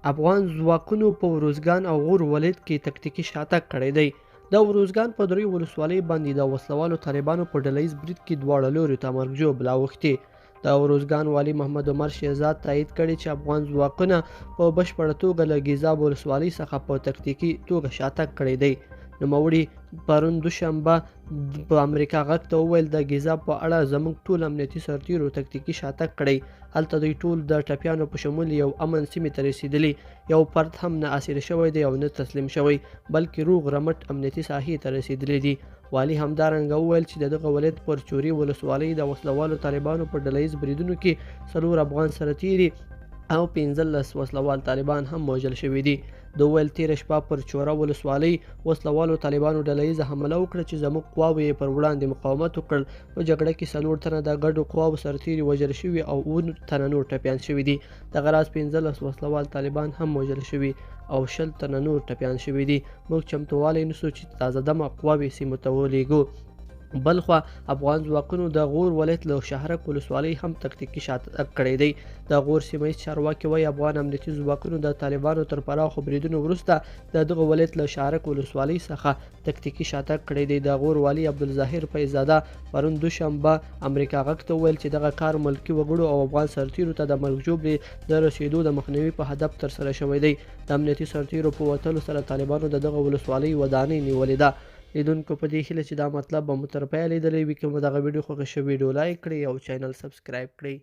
افغان ځواکونو په وروزګان او غور ولایت کې تکتیکي شاتګ کړی دی. د وروزګان په دریو ولسوالۍ باندې د وسلوالو طالبانو په ډلهییز برید کې دواړه لوري ته مرګ ژوبله اوښتې. د وروزګان والي محمد عمر شهزاد تایید کړی چې افغان ځواکونه په بشپړه توګه له ګیزاب ولسوالۍ څخه په تکتیکي توګه شاتګ کړی دی. نوموړي پرون دوشنبه په امریکا غږ ته وویل د ګیزاب په اړه زموږ ټول امنیتي سرتیرو تکتیکي شاتګ کړی. هلته دوی ټول د ټپیانو په شمول یو امن سیمې ته رسېدلي. یو فرد هم نه اسیر شوی دی او نه تسلیم شوی، بلکې روغ رمټ امنیتي ساحې ته رسېدلی دي. والي همدارنګه وویل چې د دغه ولایت پر چوري ولسوالۍ د وسلوالو طالبانو په ډلهییز بریدونو کې 4 افغان سرتیري او 15 وسلوال طالبان هم وژل شوي دي. د ویل تیره شپه پر چوره ولسوالۍ وسلوالو طالبانو ډلهییزه حمله وکړه چې زموږ قواوو یې پر وړاندې مقاومت وکړ. په جګړه کې 4 تنه د ګډو قواوو سرتیري وژل شوي او 9 تنه نور ټپیان شوي دي. دغه راز 15 وسلوال طالبان هم وژل شوي او 20 تنه نور ټپیان شوي دي. موږ چمتووالی نیسو چې تازه دمه قواوې سیمو ته ولېږو. بلخوا افغان ځواکونو د غور ولایت له شهرک ولسوالۍ هم تکتیکي شاتګ کړی دی. د غور سیمه ییز چارواکي وایي افغان امنیتي ځواکونو د طالبانو تر پراخو بریدونو وروسته د دغه ولایت له شهرک ولسوالۍ څخه تکتیکي شاتګ کړی دی. د غور والي عبدالظاهر فیضزاده پرون دوشنبه امریکا غږ ته وویل چې دغه کار ملکي وګړو او افغان سرتیرو ته د مرګ ژوبلې د رسېدو د مخنیوي په هدف ترسره شوی دی. د امنیتي سرتیرو په وتلو سره طالبانو د دغه ولسوالۍ ودانۍ نیولې ده. لیدونکو په دې هیله چې دا مطلب به مو تر پایه لیدلی وي. که مو دغه ویډیو خوښه شوې ویډیو لایک کړئ او چینل سبسکرایب کړئ.